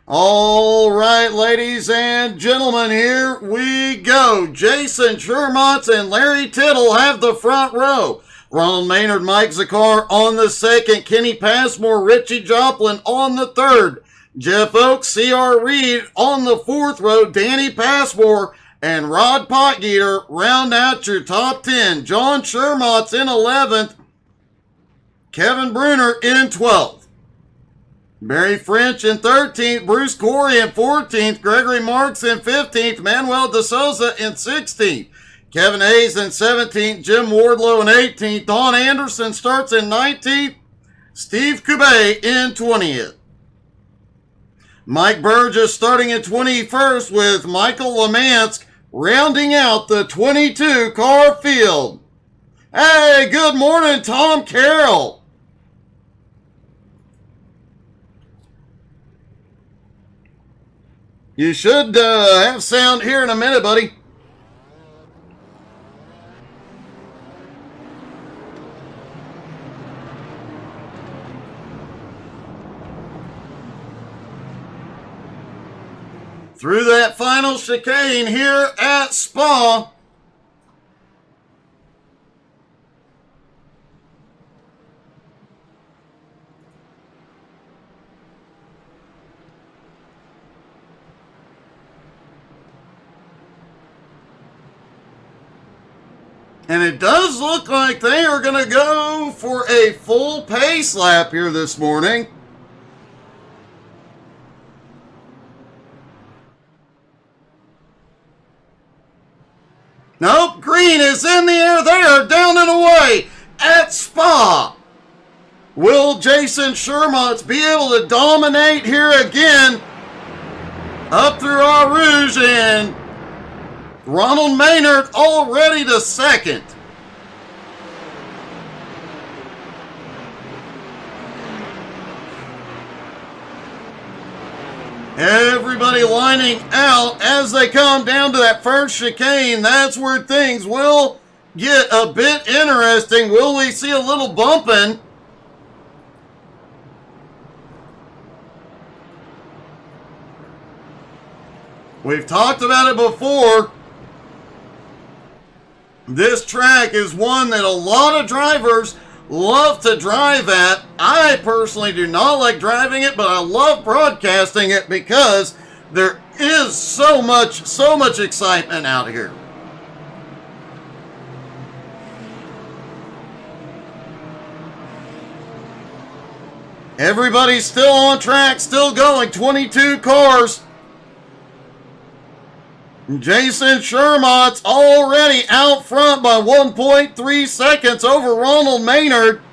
All right, ladies and gentlemen, here we go. Jason Shermont and Larry Tittle have the front row. Ronald Maynard, Mike Zakar on the second. Kenny Passmore, Richie Joplin on the third. Jeff Oaks, C.R. Reed on the fourth row. Danny Passmore and Rod Potgieter round out your top 10. John Shermont's in 11th. Kevin Bruner in 12th. Barry French in 13th, Bruce Corey in 14th, Gregory Marks in 15th, Manuel De Souza in 16th, Kevin Hayes in 17th, Jim Wardlow in 18th, Don Anderson starts in 19th, Steve Kubay in 20th. Mike Burgess starting in 21st with Michael Lemansk rounding out the 22 car field. Hey, good morning, Tom Carroll. You should have sound here in a minute, buddy. Through that final chicane here at Spa. And it does look like they are going to go for a full pace lap here this morning. Nope, green is in the air. They are down and away at Spa. Will Jason Shermont be able to dominate here again up through Eau Rouge, and Ronald Maynard already to second. Everybody lining out as they come down to that first chicane. That's where things will get a bit interesting. Will we see a little bumping? We've talked about it before. This track is one that a lot of drivers love to drive at. I personally do not like driving it, but I love broadcasting it because there is so much excitement out here. Everybody's still on track, still going, 22 cars. Jason Shermont's already out front by 1.3 seconds over Ronald Maynard.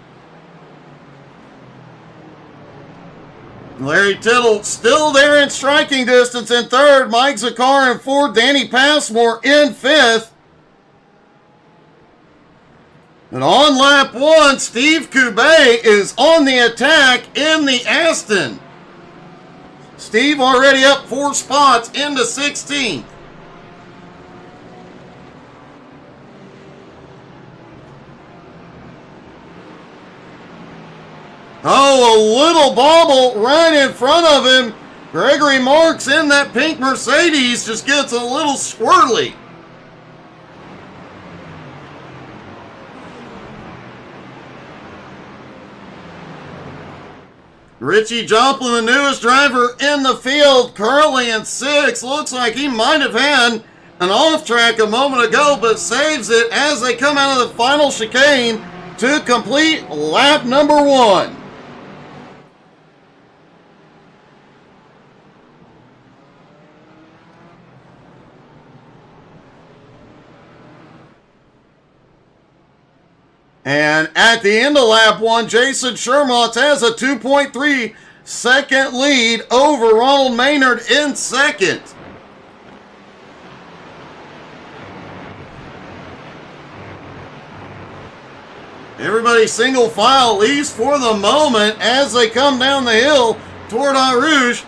Larry Tittle still there in striking distance in third. Mike Zakar in fourth. Danny Passmore in fifth. And on lap one, Steve Kubay is on the attack in the Aston. Steve already up 4 spots into 16th. Oh, a little bobble right in front of him. Gregory Marks in that pink Mercedes just gets a little squirrely. Richie Joplin, the newest driver in the field, currently in 6th. Looks like he might have had an off track a moment ago, but saves it as they come out of the final chicane to complete lap number 1. And at the end of lap 1, Jason Shermont has a 2.3 second lead over Ronald Maynard in second. Everybody single file, at least for the moment, as they come down the hill toward Eau Rouge.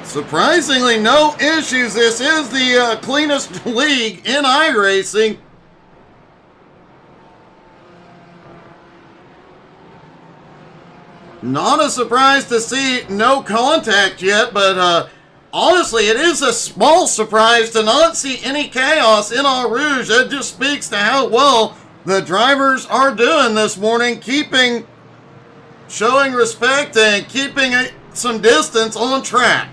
Surprisingly, no issues. This is the cleanest league in iRacing. Not a surprise to see no contact yet, but honestly, it is a small surprise to not see any chaos in Eau Rouge. That just speaks to how well the drivers are doing this morning, showing respect and keeping some distance on track.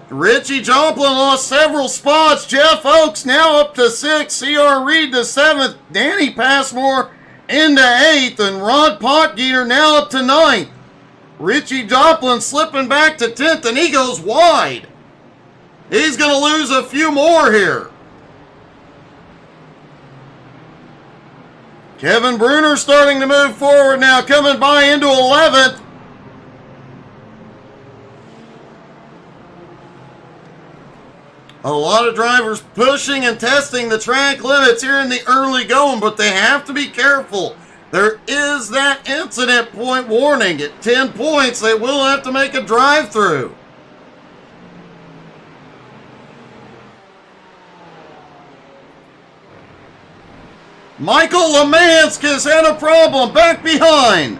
Richie Joplin lost several spots. Jeff Oakes now up to 6th. C.R. Reed to 7th. Danny Passmore into 8th. And Rod Potgieter now up to 9th. Richie Joplin slipping back to 10th, and he goes wide. He's going to lose a few more here. Kevin Bruner starting to move forward now, coming by into 11th. A lot of drivers pushing and testing the track limits here in the early going, but they have to be careful. There is that incident point warning. At 10 points, they will have to make a drive-through. Michael Lemansk has had a problem back behind.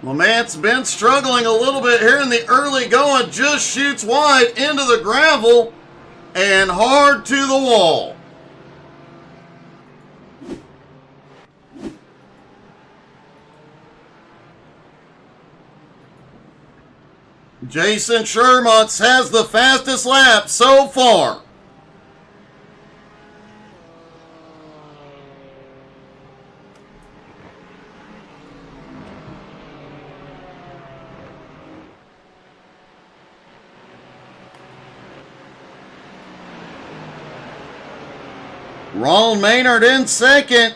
Lamont's been struggling a little bit here in the early going, just shoots wide into the gravel and hard to the wall. Jason Shermans has the fastest lap so far. Ronald Maynard in second.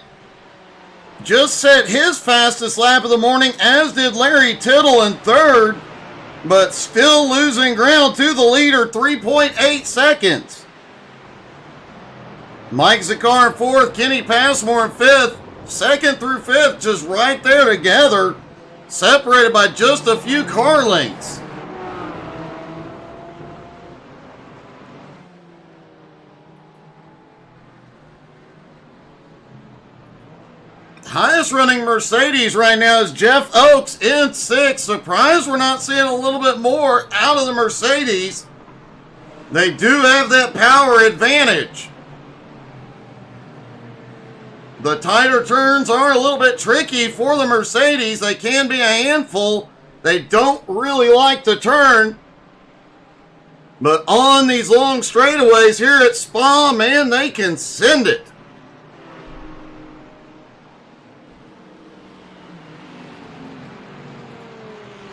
Just set his fastest lap of the morning, as did Larry Tittle in third, but still losing ground to the leader, 3.8 seconds. Mike Zakar in fourth, Kenny Passmore in fifth. Second through fifth just right there together, separated by just a few car lengths. Highest running Mercedes right now is Jeff Oakes in sixth. Surprised we're not seeing a little bit more out of the Mercedes. They do have that power advantage. The tighter turns are a little bit tricky for the Mercedes. They can be a handful. They don't really like to turn. But on these long straightaways here at Spa, man, they can send it.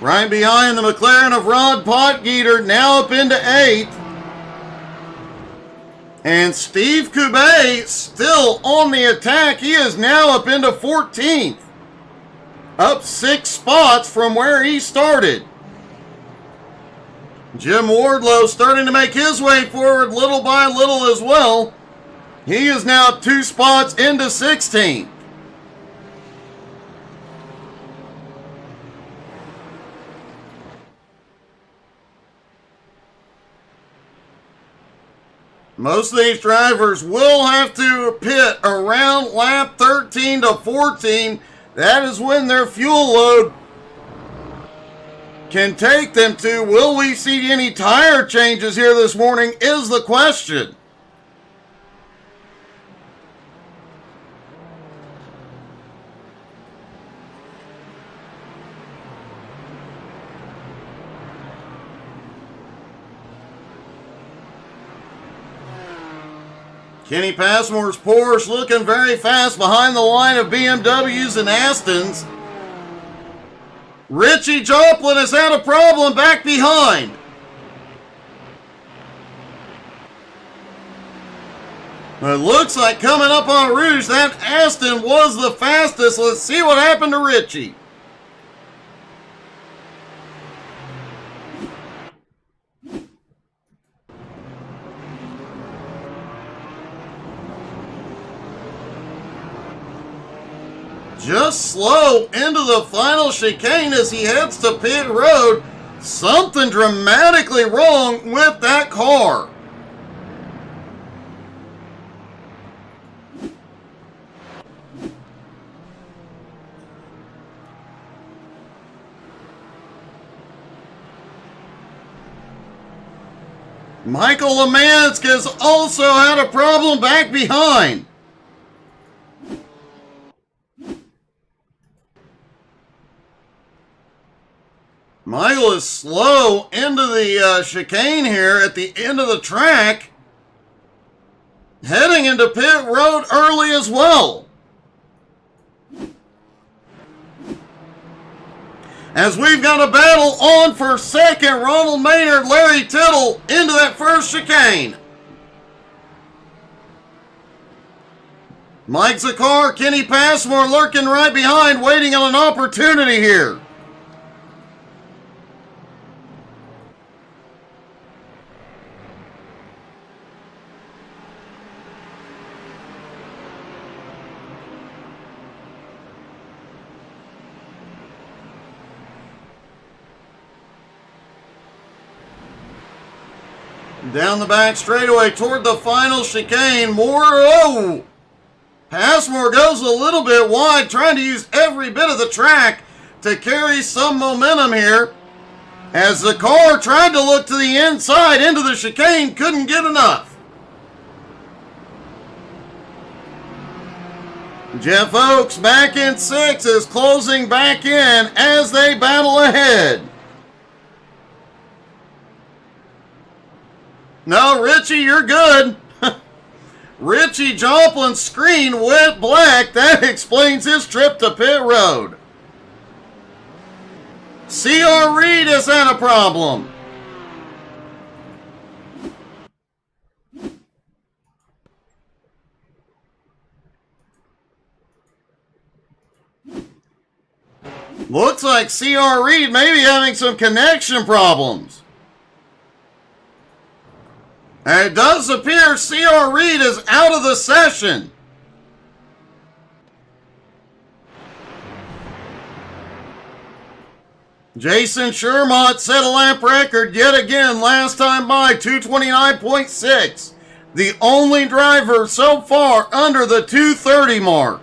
Right behind the McLaren of Rod Potgieter, now up into 8th. And Steve Coubet still on the attack. He is now up into 14th. Up 6 spots from where he started. Jim Wardlow starting to make his way forward little by little as well. He is now 2 spots into 16th. Most of these drivers will have to pit around lap 13 to 14. That is when their fuel load can take them to. Will we see any tire changes here this morning is the question. Kenny Passmore's Porsche looking very fast behind the line of BMWs and Astons. Richie Joplin has had a problem back behind. It looks like coming up on Rouge, that Aston was the fastest. Let's see what happened to Richie. just slow into the final chicane as he heads to pit road. Something dramatically wrong with that car. Michael Lemansk has also had a problem back behind. Michael is slow into the chicane here at the end of the track. Heading into pit road early as well. As we've got a battle on for second, Ronald Maynard, Larry Tittle into that first chicane. Mike Zakar, Kenny Passmore lurking right behind, waiting on an opportunity here. Down the back straightaway toward the final chicane. Passmore goes a little bit wide, trying to use every bit of the track to carry some momentum here. As the car tried to look to the inside into the chicane, couldn't get enough. Jeff Oakes back in 6 is closing back in as they battle ahead. No, Richie, you're good. Richie Joplin's screen went black. That explains his trip to pit road. C.R. Reed has had a problem. Looks like C.R. Reed may be having some connection problems. And it does appear C.R. Reed is out of the session. Jason Shermont set a lap record yet again last time by 229.6. The only driver so far under the 230 mark.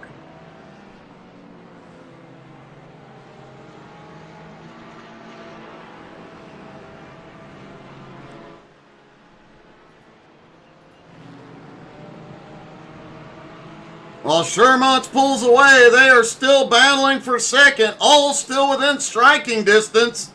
While Shermont pulls away, they are still battling for second, all still within striking distance.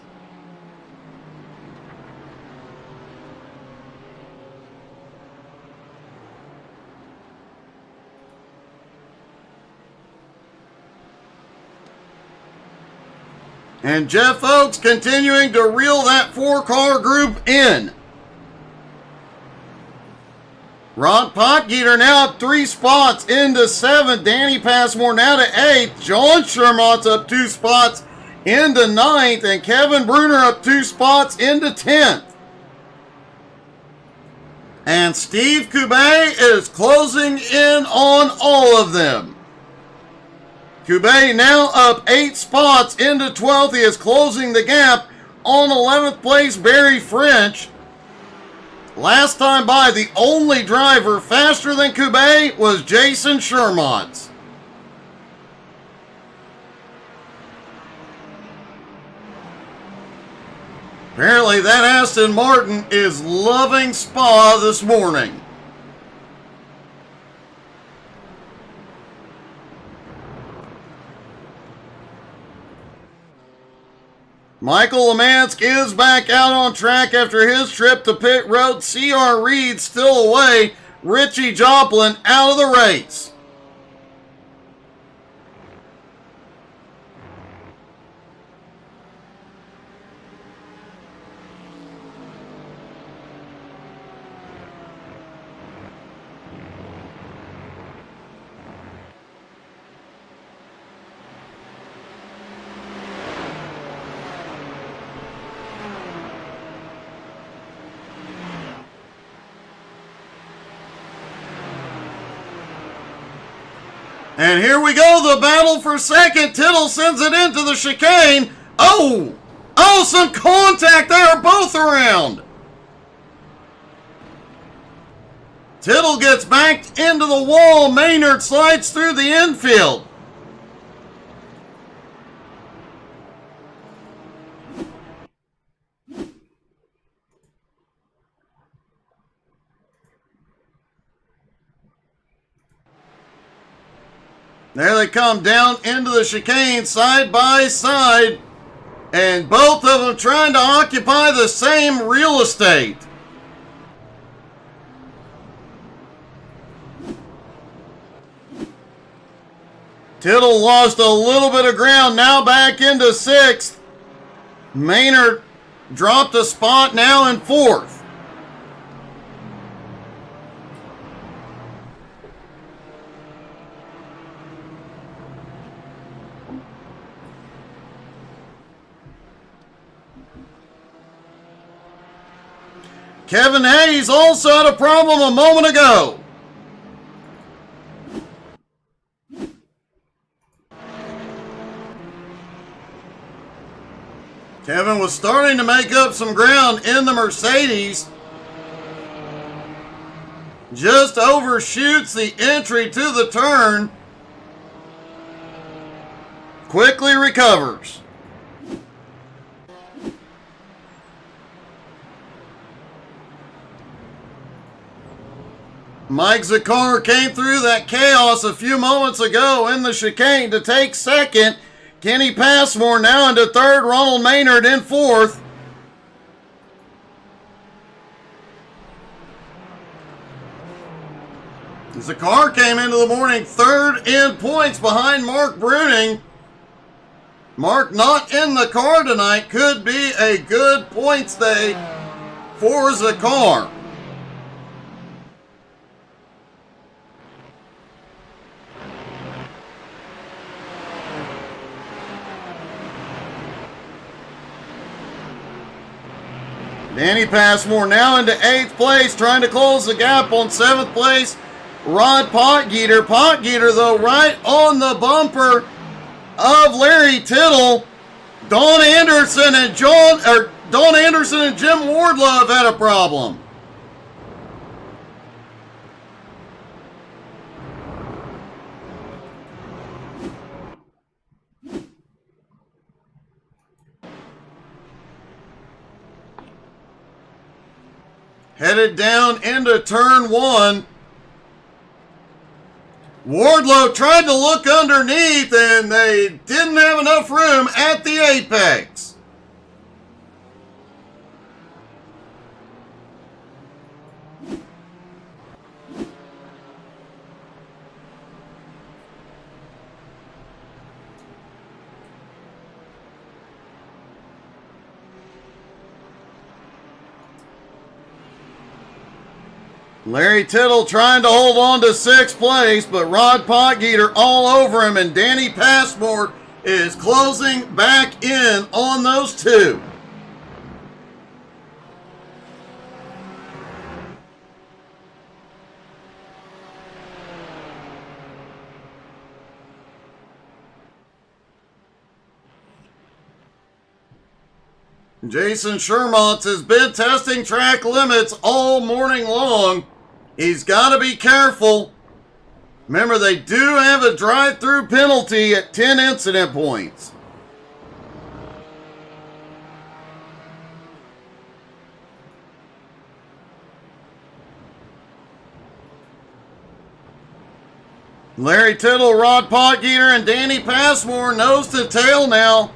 And Jeff Oakes continuing to reel that 4-car group in. Ron Potgieter now up 3 spots into 7th. Danny Passmore now to 8th. John Shermont's up 2 spots into 9th. And Kevin Bruner up 2 spots into 10th. And Steve Coubet is closing in on all of them. Coubet now up 8 spots into 12th. He is closing the gap on 11th place Barry French. Last time by, the only driver faster than Coubet was Jason Shermont. Apparently that Aston Martin is loving Spa this morning. Michael Lemansk is back out on track after his trip to pit road. C.R. Reed still away. Richie Joplin out of the race. And here we go, the battle for second. Tittle sends it into the chicane. Oh, some contact there, both around. Tittle gets backed into the wall. Maynard slides through the infield. There they come down into the chicane side by side, and both of them trying to occupy the same real estate. Tittle lost a little bit of ground, now back into sixth. Maynard dropped a spot, now in fourth. Kevin Hayes also had a problem a moment ago. Kevin was starting to make up some ground in the Mercedes. Just overshoots the entry to the turn. Quickly recovers. Mike Zakar came through that chaos a few moments ago in the chicane to take second. Kenny Passmore now into third. Ronald Maynard in fourth. Zakar came into the morning third in points behind Mark Bruning. Mark not in the car tonight. Could be a good points day for Zakar. Danny Passmore now into 8th place, trying to close the gap on 7th place. Rod Potgieter. Potgieter, though, right on the bumper of Larry Tittle. Don Anderson and Jim Wardlow have had a problem. Headed down into turn one. Wardlow tried to look underneath and they didn't have enough room at the apex. Larry Tittle trying to hold on to 6th place, but Rod Potgieter all over him, and Danny Passmore is closing back in on those two. Jason Shermont has been testing track limits all morning long. He's got to be careful. Remember, they do have a drive-through penalty at 10 incident points. Larry Tittle, Rod Potgieter, and Danny Passmore nose to tail now.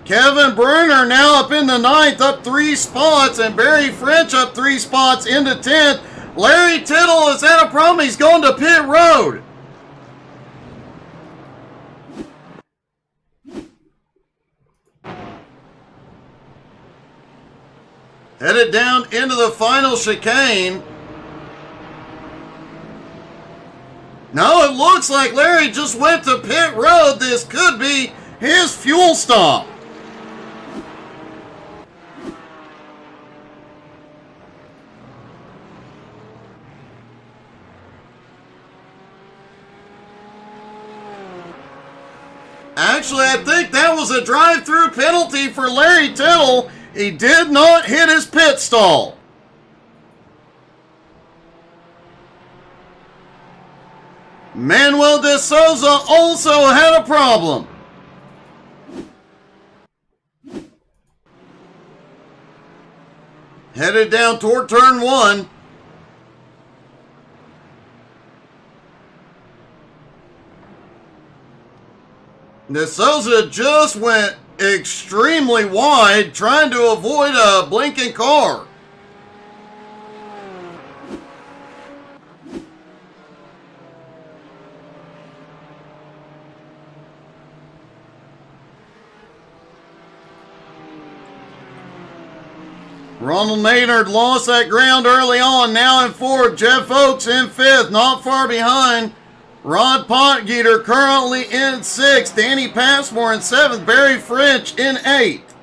Kevin Bruner now up in the 9th, up 3 spots, and Barry French up 3 spots into 10th. Larry Tittle has had a problem. He's going to pit road. Headed down into the final chicane. No, it looks like Larry just went to pit road. This could be his fuel stop. was a drive-through penalty for Larry Tittle. He did not hit his pit stall. Manuel de Souza also had a problem. Headed down toward turn 1. De Souza just went extremely wide, trying to avoid a blinking car. Ronald Maynard lost that ground early on. Now in 4th. Jeff Oakes in 5th. Not far behind. Rod Potgieter currently in 6th. Danny Passmore in 7th. Barry French in 8th.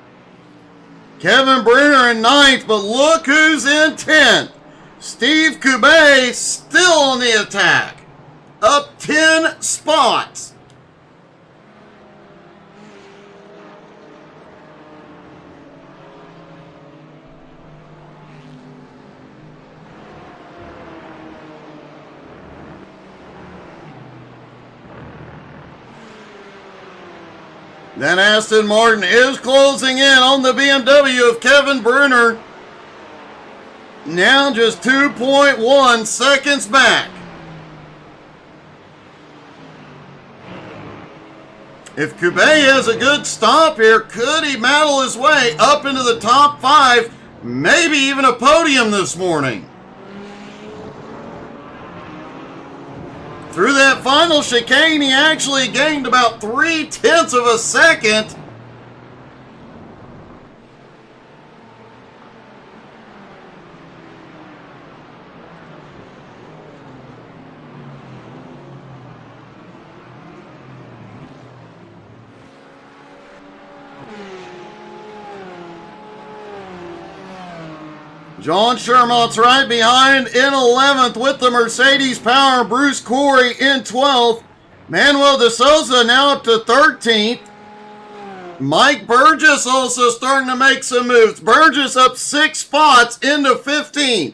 Kevin Bruner in 9th. But look who's in 10th. Steve Kubay still on the attack. Up 10 spots. Then Aston Martin is closing in on the BMW of Kevin Bruner. Now just 2.1 seconds back. If Kubay has a good stop here, could he battle his way up into the top 5, maybe even a podium this morning? Through that final chicane, he actually gained about 0.3 of a second. John Shermont's right behind in 11th with the Mercedes power. Bruce Corey in 12th. Manuel de Souza now up to 13th. Mike Burgess also starting to make some moves. Burgess up 6 spots into 15th.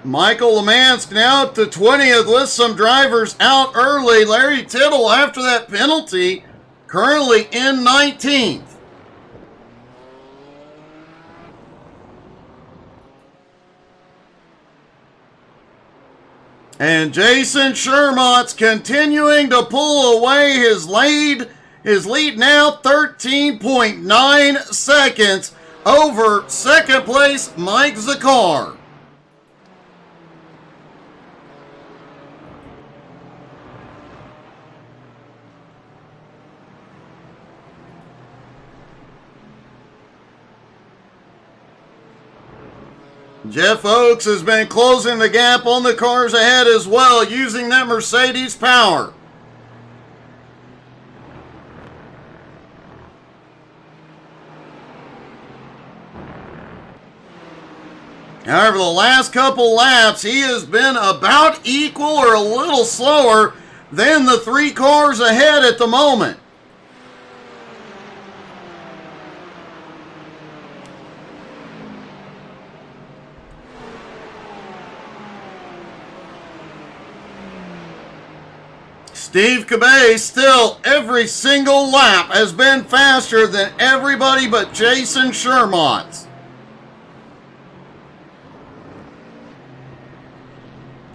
Michael Lemansk now up to 20th with some drivers out early. Larry Tittle, after that penalty, currently in 19th. And Jason Shermont's continuing to pull away his lead. His lead now 13.9 seconds over second place Mike Zakar. Jeff Oakes has been closing the gap on the cars ahead as well, using that Mercedes power. However, the last couple laps, he has been about equal or a little slower than the 3 cars ahead at the moment. Steve Cabay still every single lap has been faster than everybody but Jason Shermont.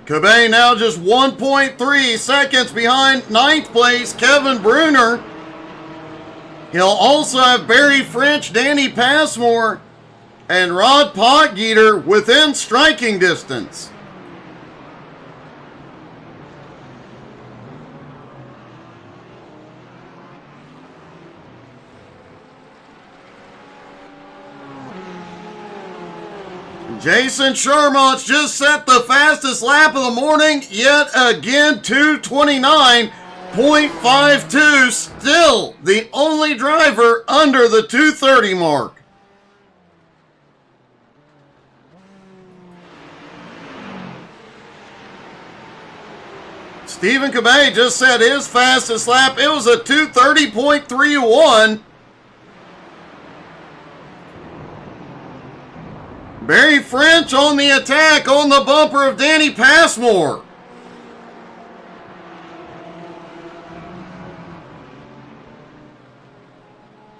Cabay now just 1.3 seconds behind 9th place Kevin Bruner. He'll also have Barry French, Danny Passmore, and Rod Potgieter within striking distance. Jason Shermont's just set the fastest lap of the morning, yet again 2:29. .52, still the only driver under the 230 mark. Stephen Gourmets just set his fastest lap. It was a 230.31. Barry French on the attack on the bumper of Danny Passmore.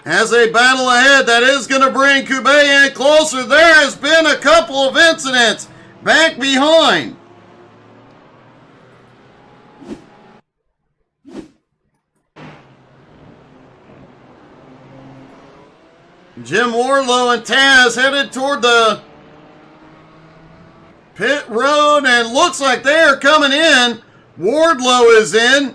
Has a battle ahead that is going to bring Gourmets in closer. There has been a couple of incidents back behind. Jim Warlow and Taz headed toward the pit road, and looks like they are coming in. Wardlow is in.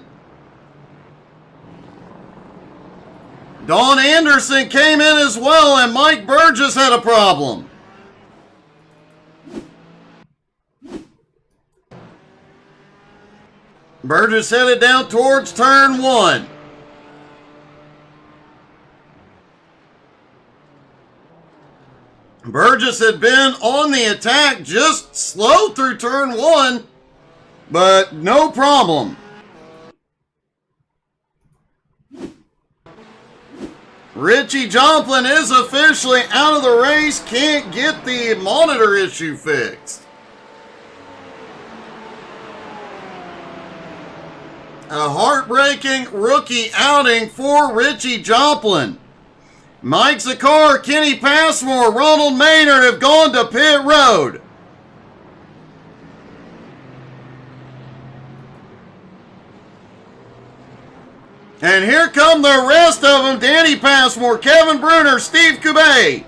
Don Anderson came in as well, and Mike Burgess had a problem. Burgess headed down towards turn 1. Burgess had been on the attack, just slow through turn 1, but no problem. Richie Joplin is officially out of the race, can't get the monitor issue fixed. A heartbreaking rookie outing for Richie Joplin. Mike Zakar, Kenny Passmore, Ronald Maynard have gone to pit road. And here come the rest of them. Danny Passmore, Kevin Bruner, Steve Gourmets.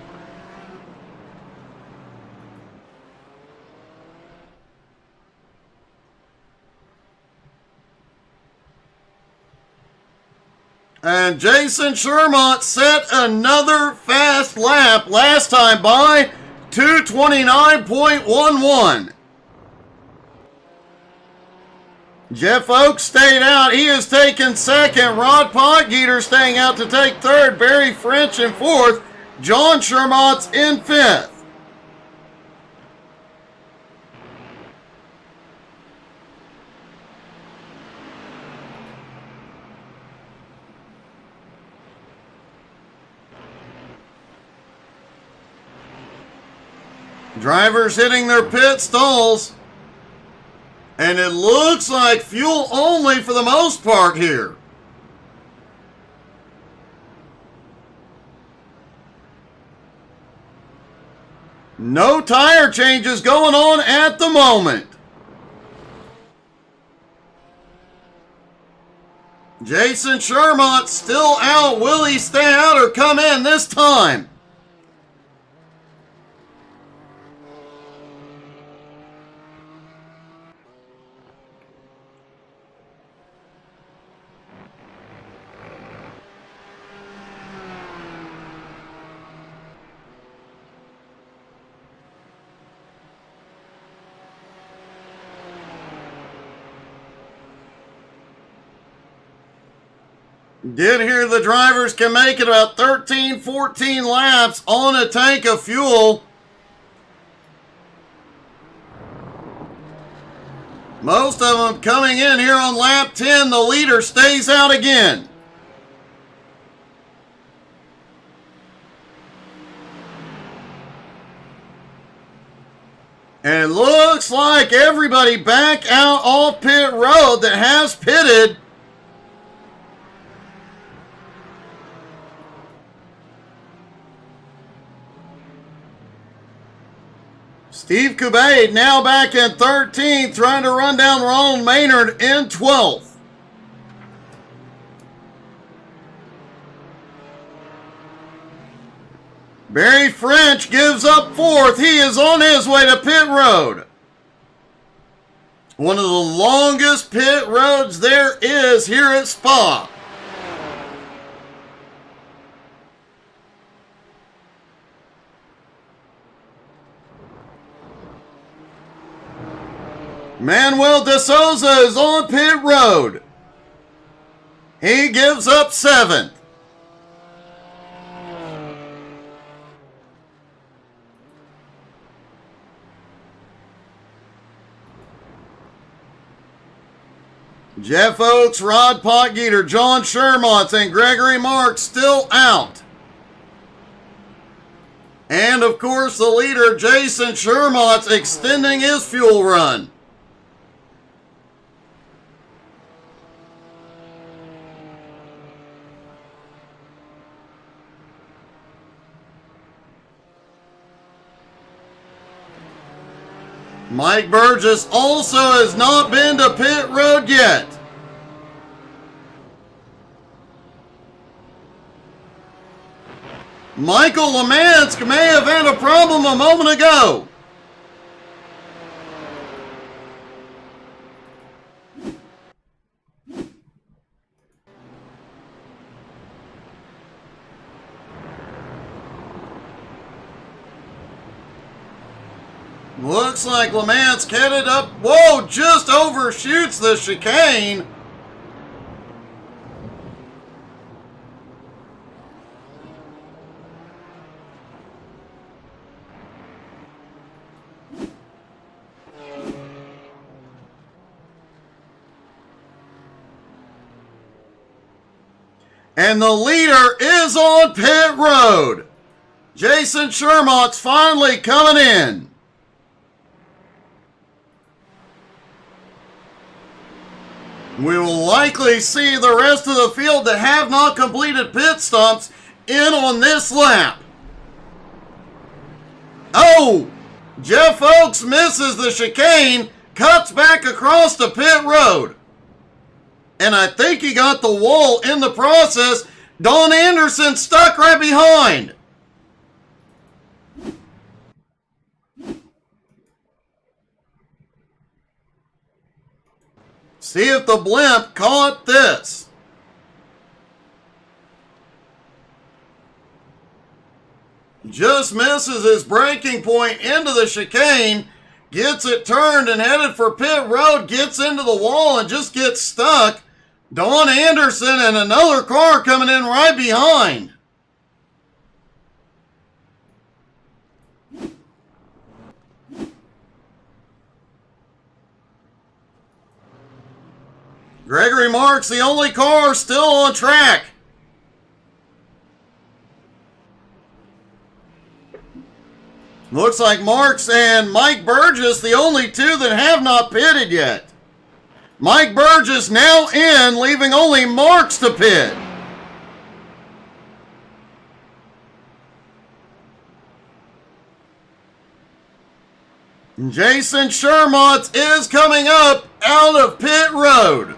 And Jason Shermont set another fast lap, last time by 2:29.11. Jeff Oakes stayed out. He is taking second. Rod Potgieter staying out to take third. Barry French in fourth. John Shermont's in fifth. Drivers hitting their pit stalls. And it looks like fuel only for the most part here. No tire changes going on at the moment. Jason Shermont still out. Will he stay out or come in this time? Did hear the drivers can make it about 13, 14 laps on a tank of fuel. Most of them coming in here on lap 10. The leader stays out again. And it looks like everybody back out off pit road that has pitted. Steve Gourmets now back in 13th, trying to run down Ronald Maynard in 12th. Barry French gives up 4th. He is on his way to pit road. One of the longest pit roads there is here at Spa. Manuel de Souza is on pit road. He gives up 7th. Jeff Oakes, Rod Potgieter, John Shermont, and Gregory Marks still out. And, of course, the leader, Jason Shermont, extending his fuel run. Mike Burgess also has not been to pit road yet. Michael Lemansk may have had a problem a moment ago. Looks like Lemansk headed up. Whoa, just overshoots the chicane. And the leader is on pit road. Jason Shermont's finally coming in. We will likely see the rest of the field that have not completed pit stops in on this lap. Oh! Jeff Oakes misses the chicane, cuts back across the pit road. And I think he got the wall in the process. Don Anderson stuck right behind. See if the blimp caught this. Just misses his braking point into the chicane, gets it turned and headed for pit road, gets into the wall and just gets stuck. Don Anderson and another car coming in right behind. Gregory Marks, the only car still on track. Looks like Marks and Mike Burgess, the only two that have not pitted yet. Mike Burgess now in, leaving only Marks to pit. Jason Shermont is coming up out of pit road.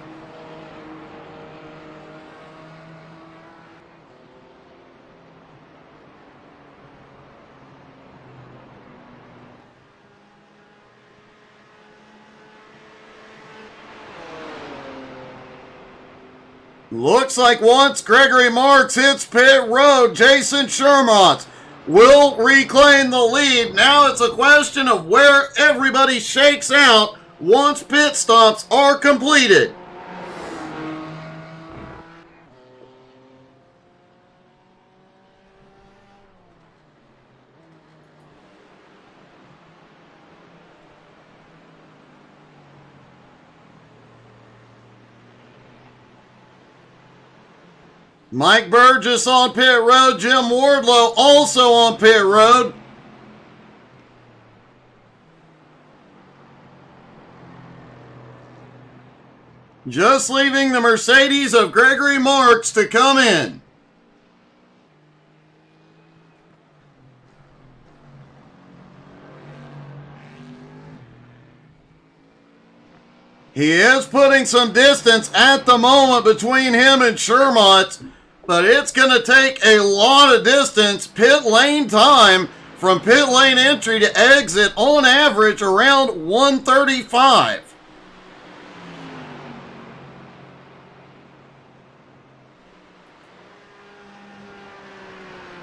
Looks like once Gregory Marks hits pit road, Jason Shermont will reclaim the lead. Now it's a question of where everybody shakes out once pit stops are completed. Mike Burgess on pit road. Jim Wardlow also on pit road. Just leaving the Mercedes of Gregory Marks to come in. He is putting some distance at the moment between him and Shermont, but it's going to take a lot of distance. Pit lane time from pit lane entry to exit on average around 1:35.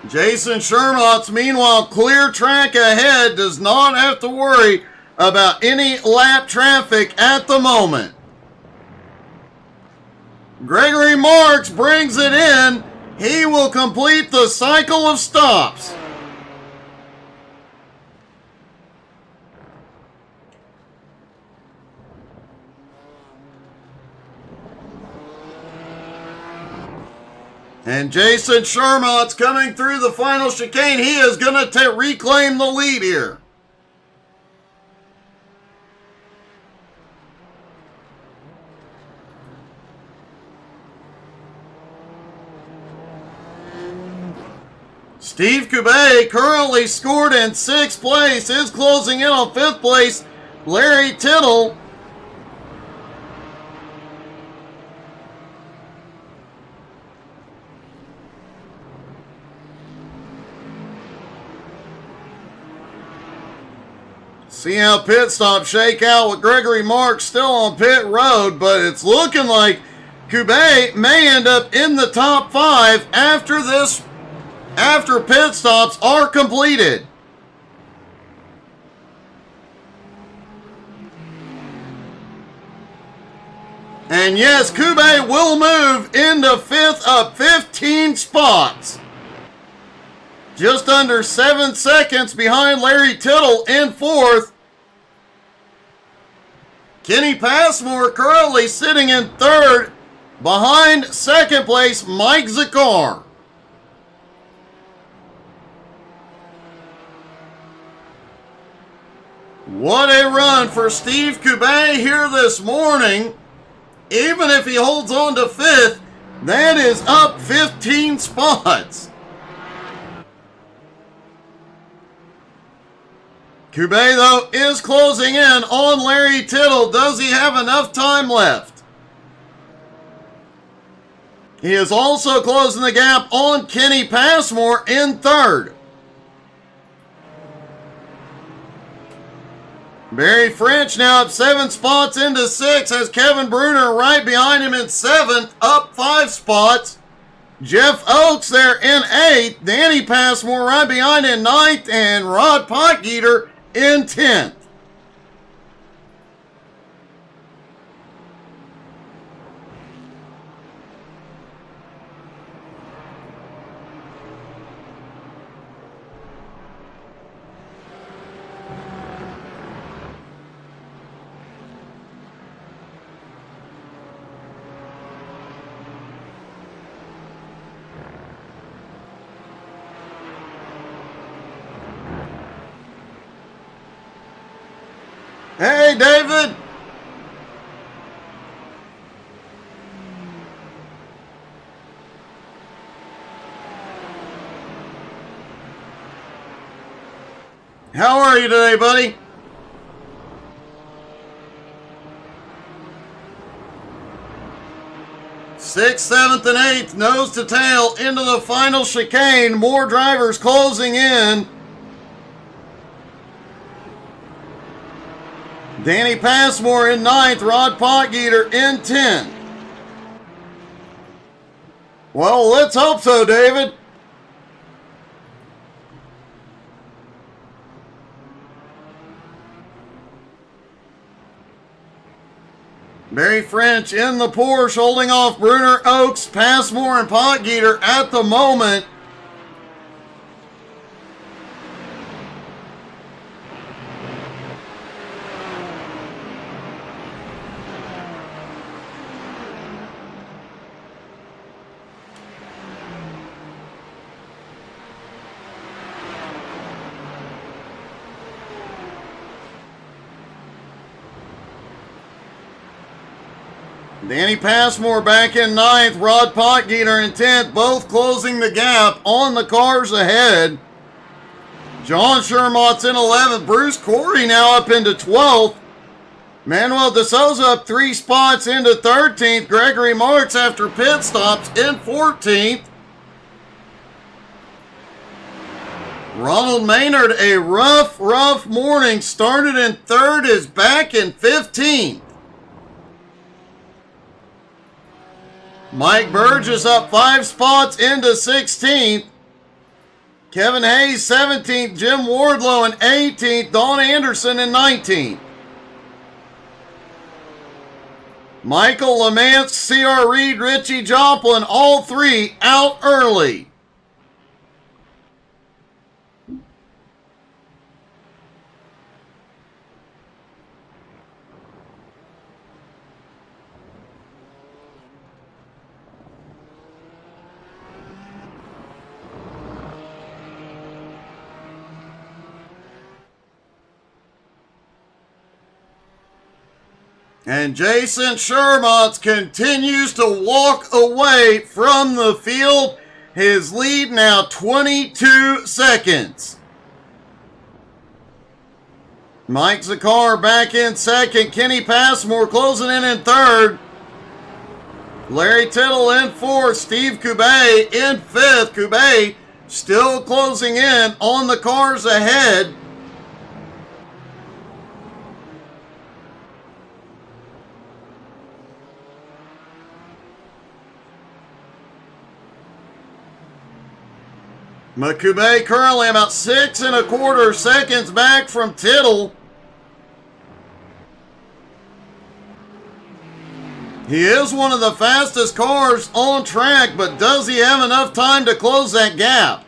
Jason Shermont's meanwhile clear track ahead, does not have to worry about any lap traffic at the moment. Gregory Marks brings it in. He will complete the cycle of stops. And Jason Shermont's coming through the final chicane. He is going to reclaim the lead here. Steve Coubet currently scored in 6th place, is closing in on 5th place. Larry Tittle see how pit stops shake out with Gregory Marks still on pit road, but it's looking like Coubet may end up in the top 5 after pit stops are completed. And yes, Coubet will move into 5th, up 15 spots. Just under 7 seconds behind Larry Tittle in 4th. Kenny Passmore currently sitting in 3rd behind 2nd place Mike Zakar. What a run for Steve Coubet here this morning. Even if he holds on to 5th, that is up 15 spots. Coubet, though, is closing in on Larry Tittle. Does he have enough time left? He is also closing the gap on Kenny Passmore in 3rd. Barry French now up 7 spots into 6, has Kevin Bruner right behind him in 7th, up 5 spots. Jeff Oakes there in 8th, Danny Passmore right behind in 9th, and Rod Potgieter in 10th. Hey, David. How are you today, buddy? Sixth, 7th, and 8th, nose to tail into the final chicane. More drivers closing in. Danny Passmore in 9th, Rod Potgieter in 10th. Well, let's hope so, David. Barry French in the Porsche, holding off Bruner, Oakes, Passmore, and Potgieter at the moment. Danny Passmore back in 9th, Rod Potgieter in 10th, both closing the gap on the cars ahead. John Shermont's in 11th, Bruce Corey now up into 12th. Manuel De Souza up 3 spots into 13th, Gregory Marks after pit stops in 14th. Ronald Maynard, a rough morning, started in 3rd, is back in 15th. Mike Burgess up 5 spots into 16th. Kevin Hayes 17th. Jim Wardlow in 18th. Don Anderson in 19th. Michael Lamance, C.R. Reed, Richie Joplin, all three out early. And Jason Shermont continues to walk away from the field. His lead now 22 seconds. Mike Zakar back in second. Kenny Passmore closing in third. Larry Tittle in fourth. Steve Coubet in fifth. Coubet still closing in on the cars ahead. McCoubet currently about 6 1/4 seconds back from Tittle. He is one of the fastest cars on track, but does he have enough time to close that gap?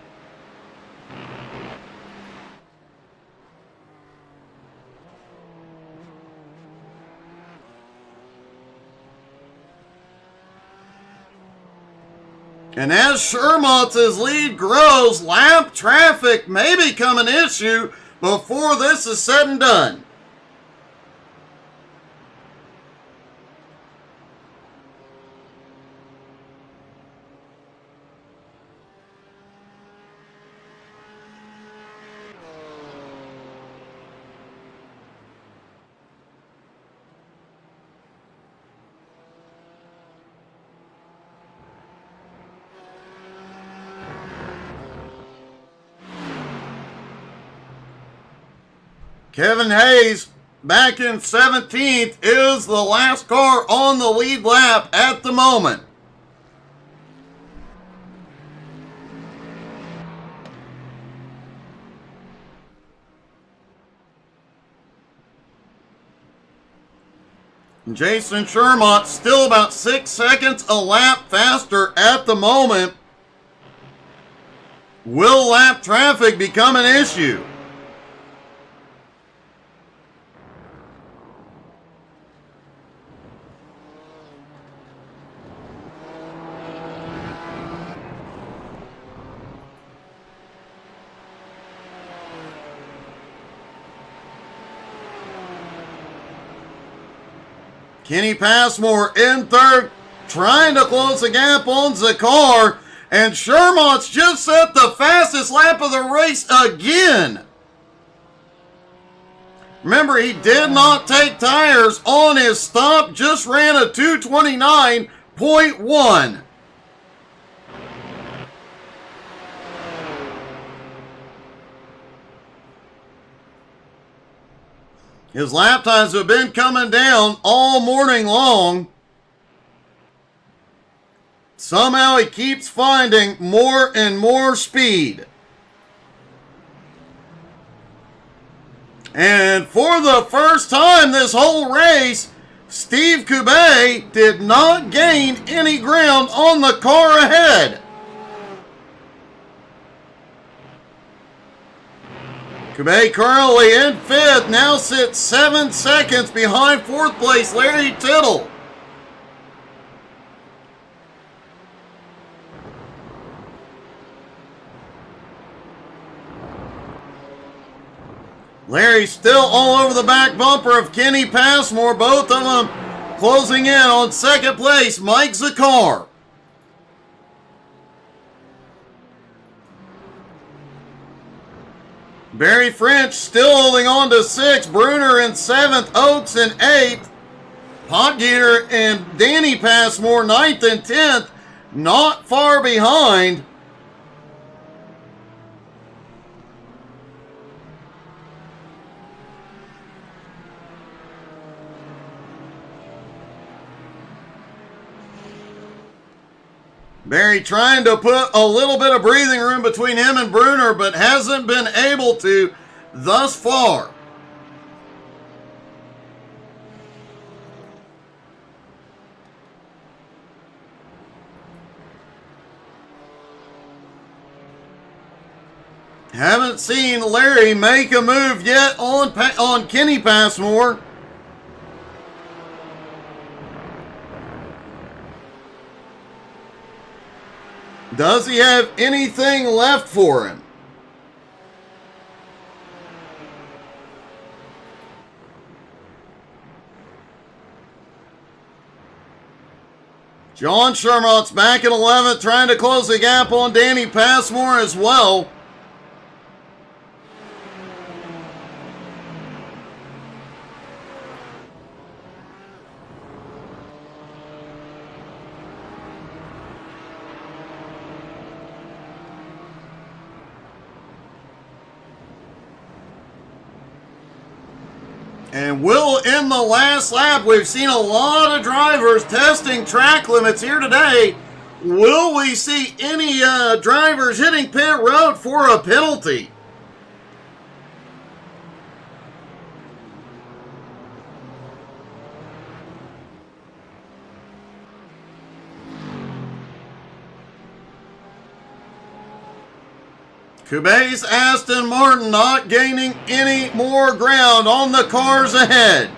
And as Shermont's lead grows, lap traffic may become an issue before this is said and done. Kevin Hayes, back in 17th, is the last car on the lead lap at the moment. Jason Shermont still about 6 seconds a lap faster at the moment. Will lap traffic become an issue? Kenny Passmore in third, trying to close the gap on Zakar, and Shermont's just set the fastest lap of the race again. Remember, he did not take tires on his stop, just ran a 2:29.1. His lap times have been coming down all morning long. Somehow he keeps finding more and more speed. And for the first time this whole race, Steve Coubet did not gain any ground on the car ahead. Coubet currently in fifth, now sits 7 seconds behind fourth place Larry Tittle. Larry still all over the back bumper of Kenny Passmore, both of them closing in on second place Mike Zakar. Barry French still holding on to 6th. Bruner in 7th. Oates in 8th. Potgieter and Danny Passmore 9th and 10th. Not far behind. Barry trying to put a little bit of breathing room between him and Bruner, but hasn't been able to thus far. Haven't seen Larry make a move yet on Kenny Passmore. Does he have anything left for him? John Shermont's back in 11th, trying to close the gap on Danny Passmore as well. And will in the last lap. We've seen a lot of drivers testing track limits here today. Will we see any drivers hitting pit road for a penalty? Gourmets Aston Martin not gaining any more ground on the cars ahead.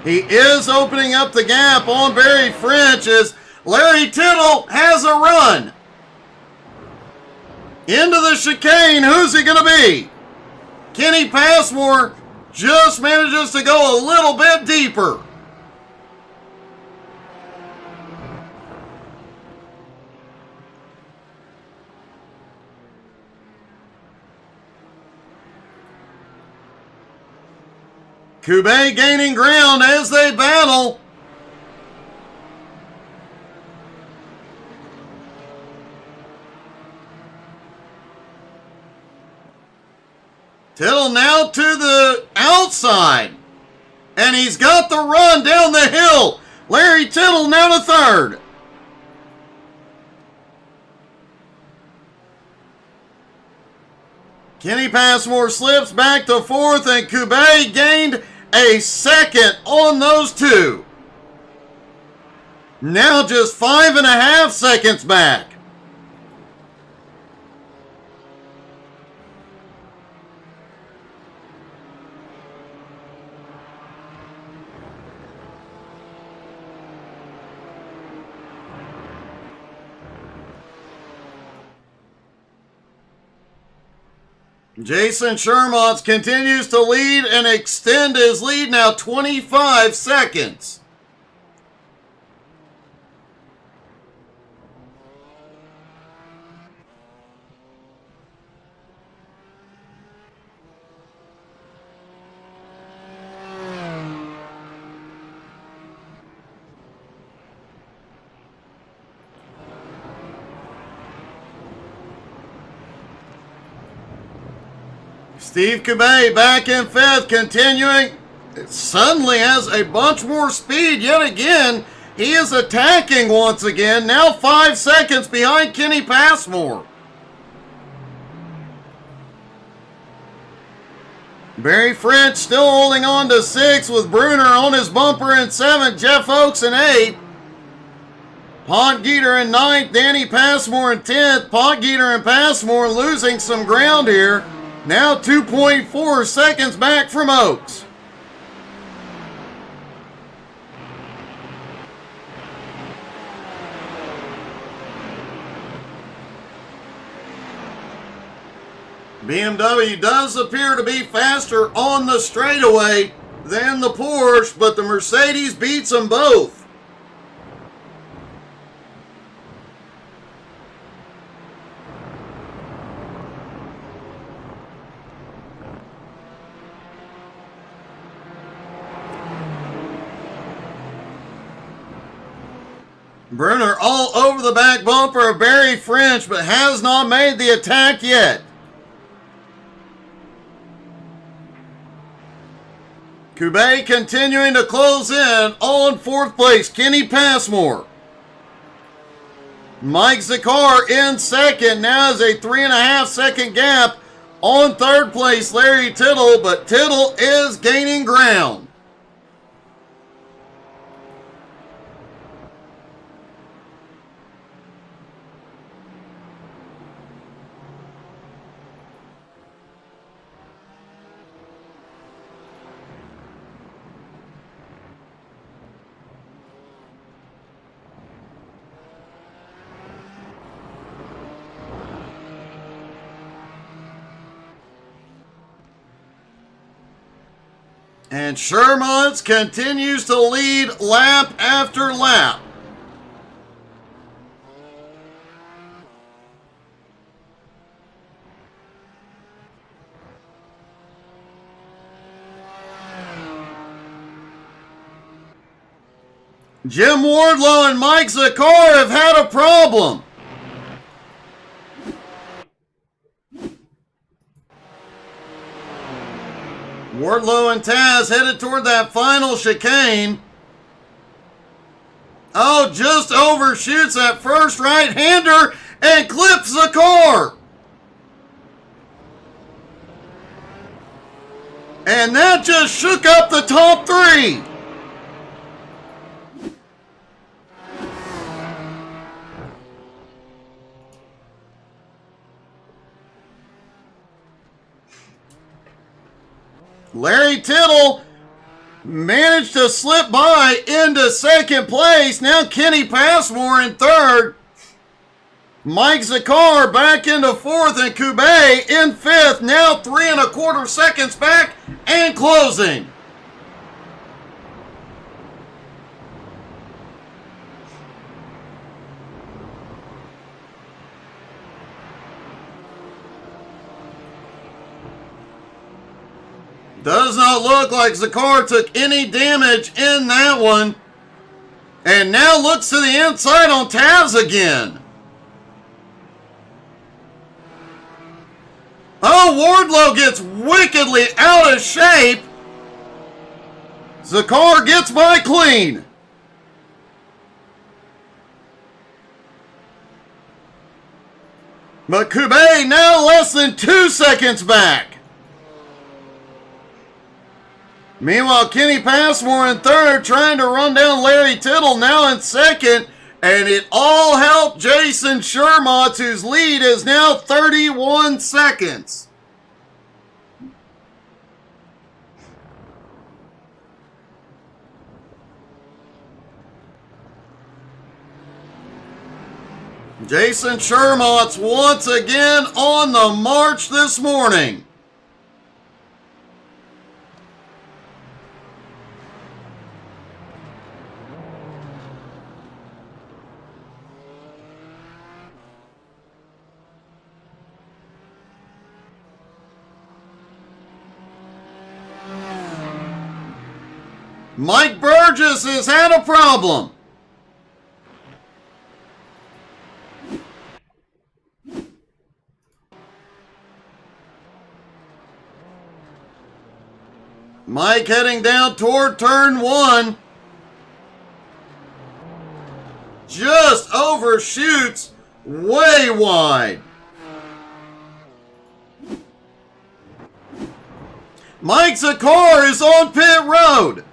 He is opening up the gap on Barry French as Larry Tittle has a run. Into the chicane, who's he going to be? Kenny Passmore just manages to go a little bit deeper. Gourmets gaining ground as they battle. Tittle now to the outside. And he's got the run down the hill. Larry Tittle now to third. Kenny Passmore slips back to fourth, and Gourmets gained a second on those two. Now just 5.5 seconds back. Jason Shermont continues to lead and extend his lead now 25 seconds. Steve Gourmet back in fifth, continuing. Suddenly has a bunch more speed yet again. He is attacking once again, now 5 seconds behind Kenny Passmore. Barry French still holding on to 6 with Bruner on his bumper in 7th, Jeff Oakes in 8th. Pontgeter in 9th, Danny Passmore in 10th. Pontgeter and Passmore losing some ground here. Now 2.4 seconds back from Oakes. BMW does appear to be faster on the straightaway than the Porsche, but the Mercedes beats them both. Bruner all over the back bumper of Barry French, but has not made the attack yet. Gourmet continuing to close in on 4th place, Kenny Passmore. Mike Zakar in 2nd, now has a 3.5 second gap on 3rd place, Larry Tittle, but Tittle is gaining ground. And Shermans continues to lead lap after lap. Jim Wardlow and Mike Zakar have had a problem. Wardlow and Taz headed toward that final chicane. Oh, just overshoots that first right-hander and clips the car. And that just shook up the top three. Larry Tittle managed to slip by into second place. Now Kenny Passmore in third. Mike Zakar back into fourth and Gourmets in fifth. Now 3 1/4 seconds back and closing. Does not look like Zakar took any damage in that one. And now looks to the inside on Taz again. Oh, Wardlow gets wickedly out of shape. Zakar gets by clean. But Gourmets now less than 2 seconds back. Meanwhile, Kenny Passmore in third, trying to run down Larry Tittle, now in second. And it all helped Jason Shermont, whose lead is now 31 seconds. Jason Shermont's once again on the march this morning. Mike Burgess has had a problem. Mike heading down toward turn 1. Just overshoots way wide. Mike Zakar is on pit road.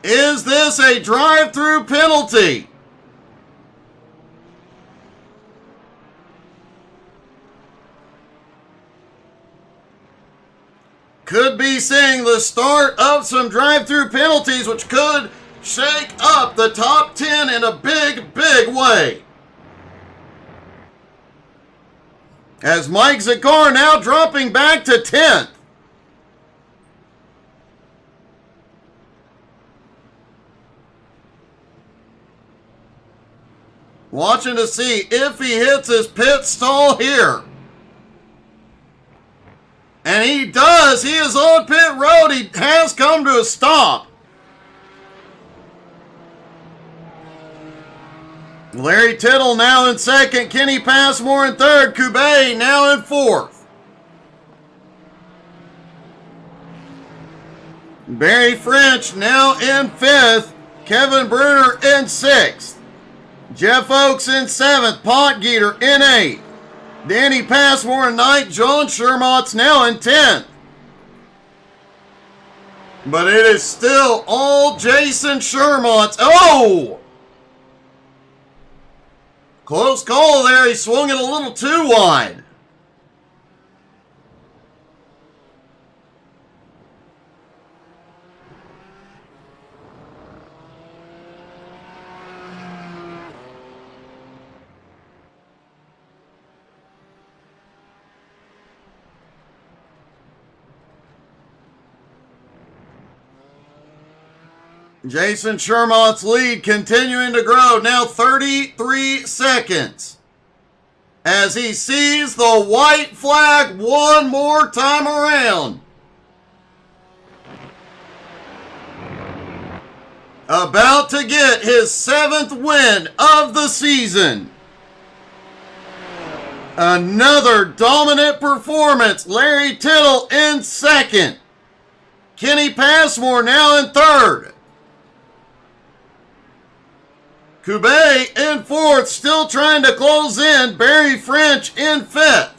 Is this a drive-through penalty? Could be seeing the start of some drive-through penalties, which could shake up the top 10 in a big, big way. As Mike Zakar now dropping back to 10th. Watching to see if he hits his pit stall here. And he does. He is on pit road. He has come to a stop. Larry Tittle now in second. Kenny Passmore in third. Gourmets now in fourth. Barry French now in fifth. Kevin Bruner in sixth. Jeff Oakes in seventh. Potgieter in eighth. Danny Passmore in ninth. John Shermont's now in 10th. But it is still all Jason Shermont's. Oh! Close call there. He swung it a little too wide. Jason Shermont's lead continuing to grow, now 33 seconds. As he sees the white flag one more time around. About to get his 7th win of the season. Another dominant performance. Larry Tittle in 2nd. Kenny Passmore now in 3rd. Gourmets in 4th, still trying to close in. Barry French in 5th.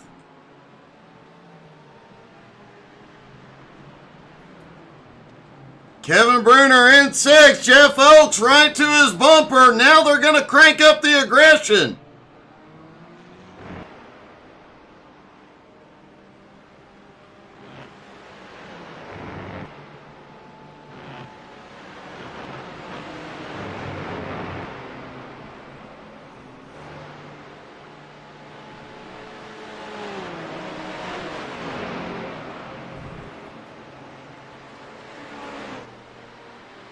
Kevin Bruner in 6th. Jeff Oakes right to his bumper. Now they're going to crank up the aggression.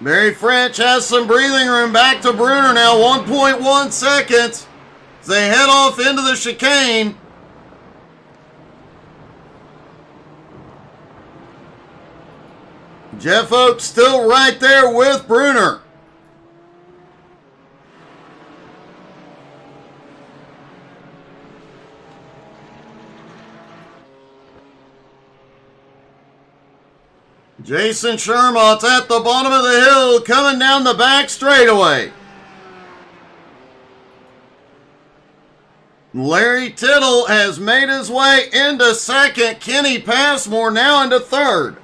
Barry French has some breathing room. Back to Bruner now, 1.1 seconds. As they head off into the chicane. Jeff Oakes still right there with Bruner. Jason Shermont's at the bottom of the hill, coming down the back straightaway. Larry Tittle has made his way into 2nd. Kenny Passmore now into 3rd.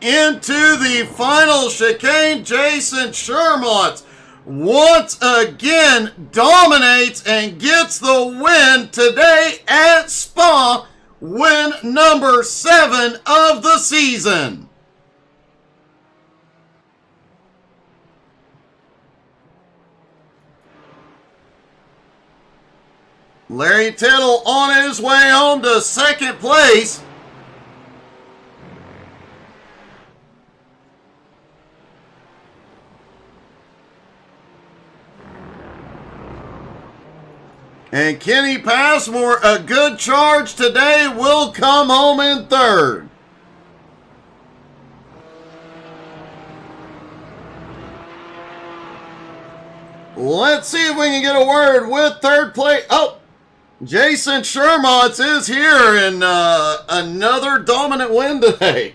Into the final chicane, Jason Shermont once again dominates and gets the win today at Spa, win number 7 of the season. Larry Tittle on his way home to 2nd place. And Kenny Passmore, a good charge today, will come home in 3rd. Let's see if we can get a word with 3rd place. Oh, Jason Shermont's is here in another dominant win today.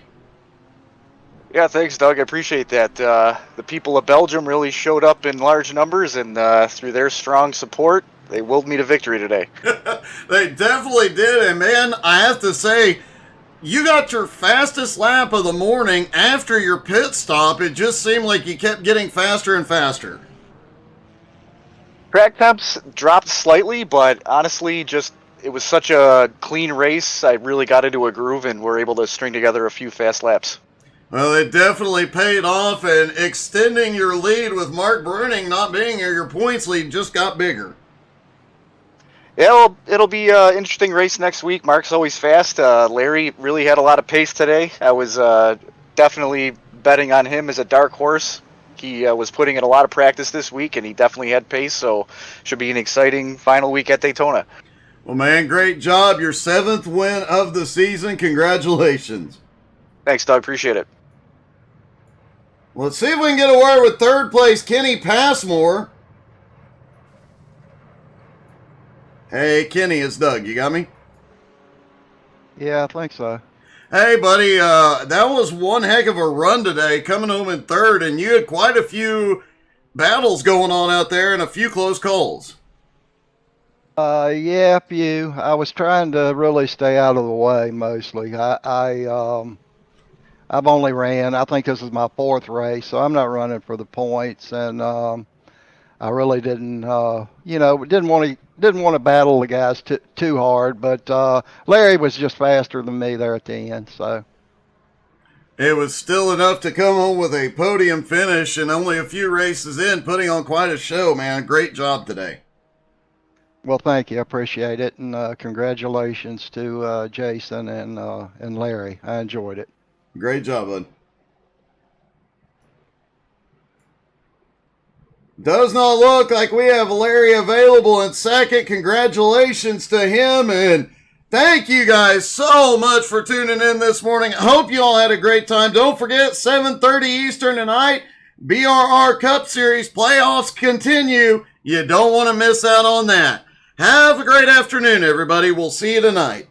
Yeah, thanks, Doug. I appreciate that. The people of Belgium really showed up in large numbers, and through their strong support, they willed me to victory today. They definitely did, and man, I have to say, you got your fastest lap of the morning after your pit stop. It just seemed like you kept getting faster and faster. Track temps dropped slightly, but honestly, it was such a clean race. I really got into a groove and were able to string together a few fast laps. Well, it definitely paid off, and extending your lead with Mark Bruning not being here, your points lead just got bigger. Yeah, well, it'll be an interesting race next week. Mark's always fast. Larry really had a lot of pace today. I was definitely betting on him as a dark horse. He was putting in a lot of practice this week, and he definitely had pace, so should be an exciting final week at Daytona. Well, man, great job. Your 7th win of the season. Congratulations. Thanks, Doug. Appreciate it. Let's see if we can get a word with 3rd place, Kenny Passmore. Hey, Kenny, it's Doug. You got me? Yeah, I think so. Hey, buddy, that was one heck of a run today, coming home in 3rd, and you had quite a few battles going on out there and a few close calls. Yeah, a few. I was trying to really stay out of the way mostly. I've only ran, I think this is my 4th race, so I'm not running for the points, and I really didn't want to battle the guys too hard, but Larry was just faster than me there at the end, so. It was still enough to come home with a podium finish and only a few races in, putting on quite a show, man. Great job today. Well, thank you. I appreciate it. And congratulations to Jason and Larry. I enjoyed it. Great job, bud. Does not look like we have Larry available in second. Congratulations to him, and thank you guys so much for tuning in this morning. I hope you all had a great time. Don't forget, 7:30 Eastern tonight, BRR Cup Series playoffs continue. You don't want to miss out on that. Have a great afternoon, everybody. We'll see you tonight.